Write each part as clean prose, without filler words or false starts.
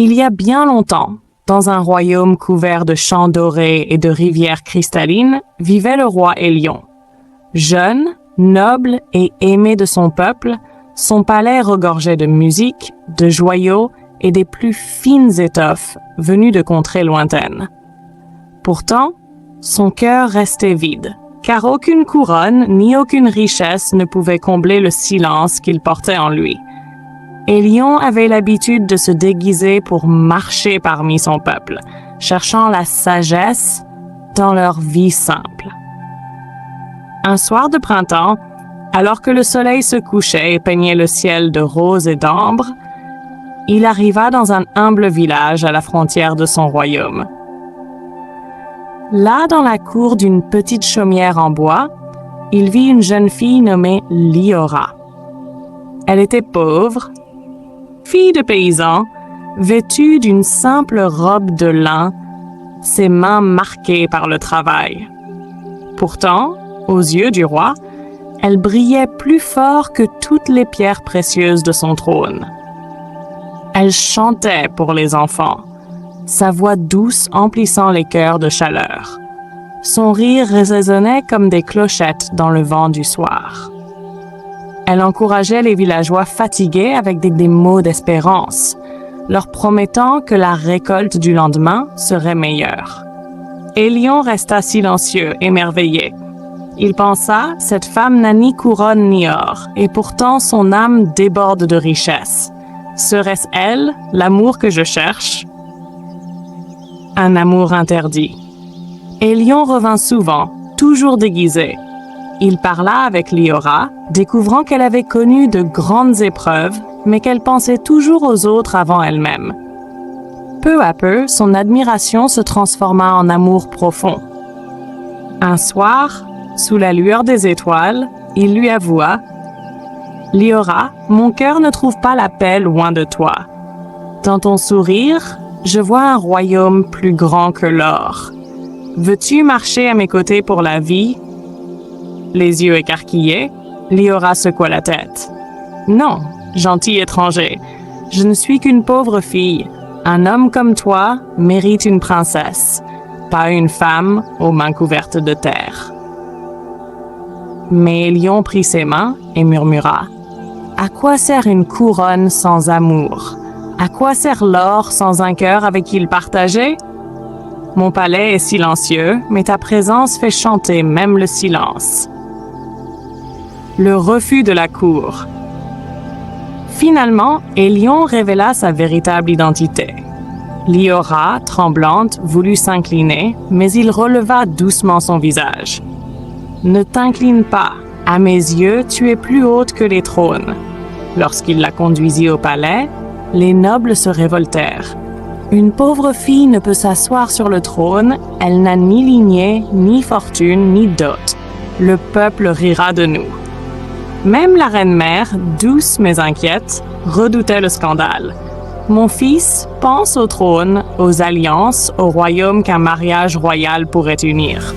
Il y a bien longtemps, dans un royaume couvert de champs dorés et de rivières cristallines, vivait le roi Hélion. Jeune, noble et aimé de son peuple, son palais regorgeait de musique, de joyaux et des plus fines étoffes venues de contrées lointaines. Pourtant, son cœur restait vide, car aucune couronne ni aucune richesse ne pouvait combler le silence qu'il portait en lui. Hélion avait l'habitude de se déguiser pour marcher parmi son peuple, cherchant la sagesse dans leur vie simple. Un soir de printemps, alors que le soleil se couchait et peignait le ciel de rose et d'ambre, il arriva dans un humble village à la frontière de son royaume. Là, dans la cour d'une petite chaumière en bois, il vit une jeune fille nommée Liora. Elle était pauvre, fille de paysan, vêtue d'une simple robe de lin, ses mains marquées par le travail. Pourtant, aux yeux du roi, elle brillait plus fort que toutes les pierres précieuses de son trône. Elle chantait pour les enfants, sa voix douce emplissant les cœurs de chaleur. Son rire résonnait comme des clochettes dans le vent du soir. Elle encourageait les villageois fatigués avec des mots d'espérance, leur promettant que la récolte du lendemain serait meilleure. Hélion resta silencieux, émerveillé. Il pensa, cette femme n'a ni couronne ni or, et pourtant son âme déborde de richesse. Serait-ce elle, l'amour que je cherche? Un amour interdit. Hélion revint souvent, toujours déguisé. Il parla avec Liora, découvrant qu'elle avait connu de grandes épreuves, mais qu'elle pensait toujours aux autres avant elle-même. Peu à peu, son admiration se transforma en amour profond. Un soir, sous la lueur des étoiles, il lui avoua « Liora, mon cœur ne trouve pas la paix loin de toi. Dans ton sourire, je vois un royaume plus grand que l'or. Veux-tu marcher à mes côtés pour la vie ?» Les yeux écarquillés, Liora secoua la tête. « Non, gentil étranger, je ne suis qu'une pauvre fille. Un homme comme toi mérite une princesse, pas une femme aux mains couvertes de terre. » Mais Hélion prit ses mains et murmura « À quoi sert une couronne sans amour? À quoi sert l'or sans un cœur avec qui le partager? Mon palais est silencieux, mais ta présence fait chanter même le silence. » Le refus de la cour. Finalement, Hélion révéla sa véritable identité. Liora, tremblante, voulut s'incliner, mais il releva doucement son visage. « Ne t'incline pas. À mes yeux, tu es plus haute que les trônes. » Lorsqu'il la conduisit au palais, les nobles se révoltèrent. « Une pauvre fille ne peut s'asseoir sur le trône, elle n'a ni lignée, ni fortune, ni dot. Le peuple rira de nous. » Même la reine-mère, douce mais inquiète, redoutait le scandale. « Mon fils, pense au trône, aux alliances, au royaume qu'un mariage royal pourrait unir.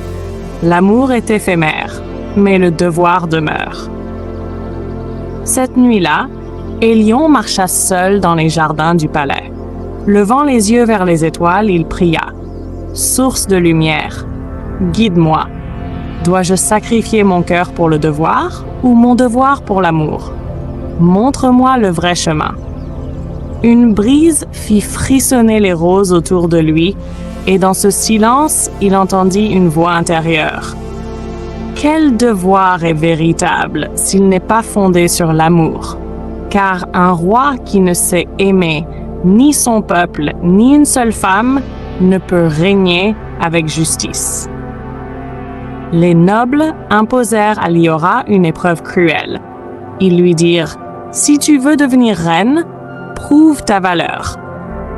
L'amour est éphémère, mais le devoir demeure. » Cette nuit-là, Hélion marcha seul dans les jardins du palais. Levant les yeux vers les étoiles, il pria. « Source de lumière, guide-moi. Dois-je sacrifier mon cœur pour le devoir ou mon devoir pour l'amour? Montre-moi le vrai chemin. » Une brise fit frissonner les roses autour de lui, et dans ce silence, il entendit une voix intérieure. Quel devoir est véritable s'il n'est pas fondé sur l'amour? Car un roi qui ne sait aimer ni son peuple, ni une seule femme, ne peut régner avec justice. Les nobles imposèrent à Liora une épreuve cruelle. Ils lui dirent « Si tu veux devenir reine, prouve ta valeur.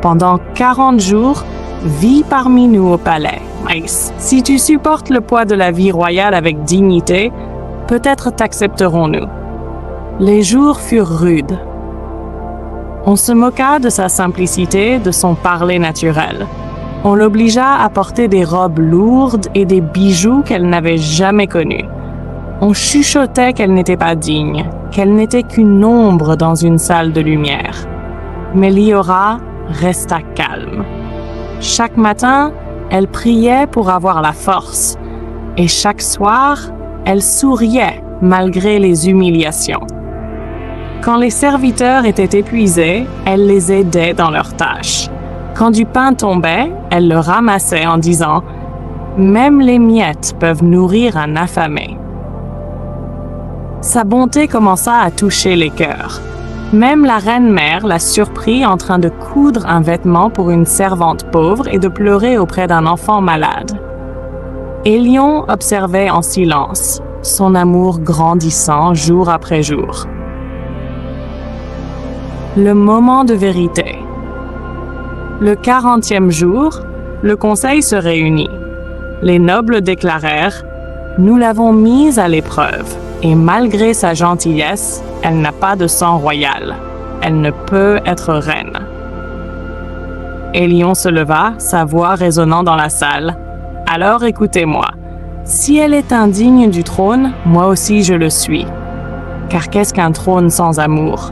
Pendant 40 jours, vis parmi nous au palais. Mais si tu supportes le poids de la vie royale avec dignité, peut-être t'accepterons-nous. » Les jours furent rudes. On se moqua de sa simplicité, de son parler naturel. On l'obligea à porter des robes lourdes et des bijoux qu'elle n'avait jamais connus. On chuchotait qu'elle n'était pas digne, qu'elle n'était qu'une ombre dans une salle de lumière. Mais Liora resta calme. Chaque matin, elle priait pour avoir la force, et chaque soir, elle souriait malgré les humiliations. Quand les serviteurs étaient épuisés, elle les aidait dans leurs tâches. Quand du pain tombait, elle le ramassait en disant « Même les miettes peuvent nourrir un affamé ». Sa bonté commença à toucher les cœurs. Même la reine-mère la surprit en train de coudre un vêtement pour une servante pauvre et de pleurer auprès d'un enfant malade. Hélion observait en silence, son amour grandissant jour après jour. Le moment de vérité. Le 40e jour, le conseil se réunit. Les nobles déclarèrent « Nous l'avons mise à l'épreuve, et malgré sa gentillesse, elle n'a pas de sang royal. Elle ne peut être reine. » Hélion se leva, sa voix résonnant dans la salle. « Alors écoutez-moi. Si elle est indigne du trône, moi aussi je le suis. Car qu'est-ce qu'un trône sans amour?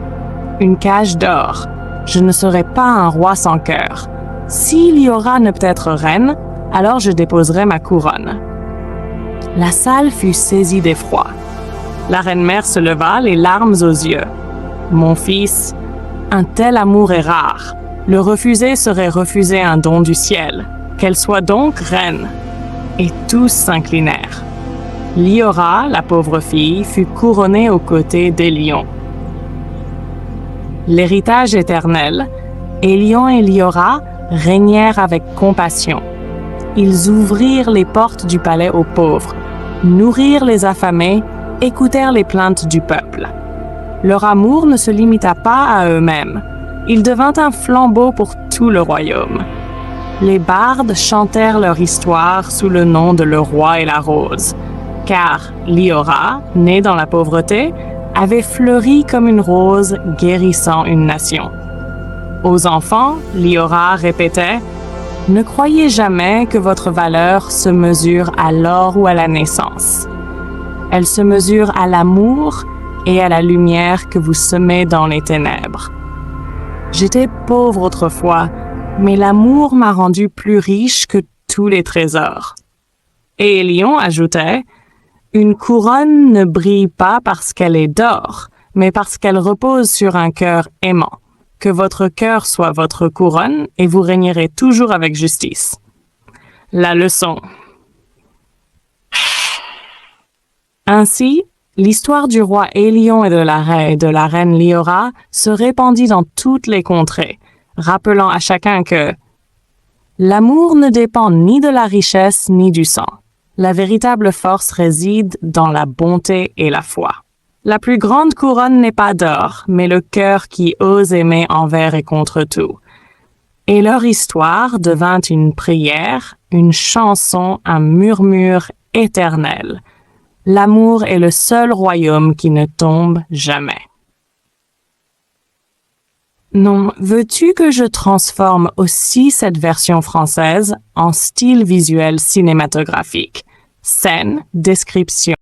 Une cage d'or. Je ne serai pas un roi sans cœur. Si Liora ne peut être reine, alors je déposerai ma couronne. » La salle fut saisie d'effroi. La reine-mère se leva, les larmes aux yeux. « Mon fils, un tel amour est rare. Le refuser serait refuser un don du ciel. Qu'elle soit donc reine. » Et tous s'inclinèrent. Liora, la pauvre fille, fut couronnée aux côtés d'Hélion. L'héritage éternel, Hélion et Liora régnèrent avec compassion. Ils ouvrirent les portes du palais aux pauvres, nourrirent les affamés, écoutèrent les plaintes du peuple. Leur amour ne se limita pas à eux-mêmes. Il devint un flambeau pour tout le royaume. Les bardes chantèrent leur histoire sous le nom de Le Roi et la Rose, car Liora, née dans la pauvreté, avait fleuri comme une rose guérissant une nation. Aux enfants, Liora répétait « Ne croyez jamais que votre valeur se mesure à l'or ou à la naissance. Elle se mesure à l'amour et à la lumière que vous semez dans les ténèbres. J'étais pauvre autrefois, mais l'amour m'a rendu plus riche que tous les trésors. » Et Hélion ajoutait « Une couronne ne brille pas parce qu'elle est d'or, mais parce qu'elle repose sur un cœur aimant. Que votre cœur soit votre couronne et vous régnerez toujours avec justice. » La leçon. Ainsi, l'histoire du roi Hélion et de la reine Liora se répandit dans toutes les contrées, rappelant à chacun que l'amour ne dépend ni de la richesse ni du sang. La véritable force réside dans la bonté et la foi. La plus grande couronne n'est pas d'or, mais le cœur qui ose aimer envers et contre tout. Et leur histoire devint une prière, une chanson, un murmure éternel. L'amour est le seul royaume qui ne tombe jamais. Non, veux-tu que je transforme aussi cette version française en style visuel cinématographique? Scène, description.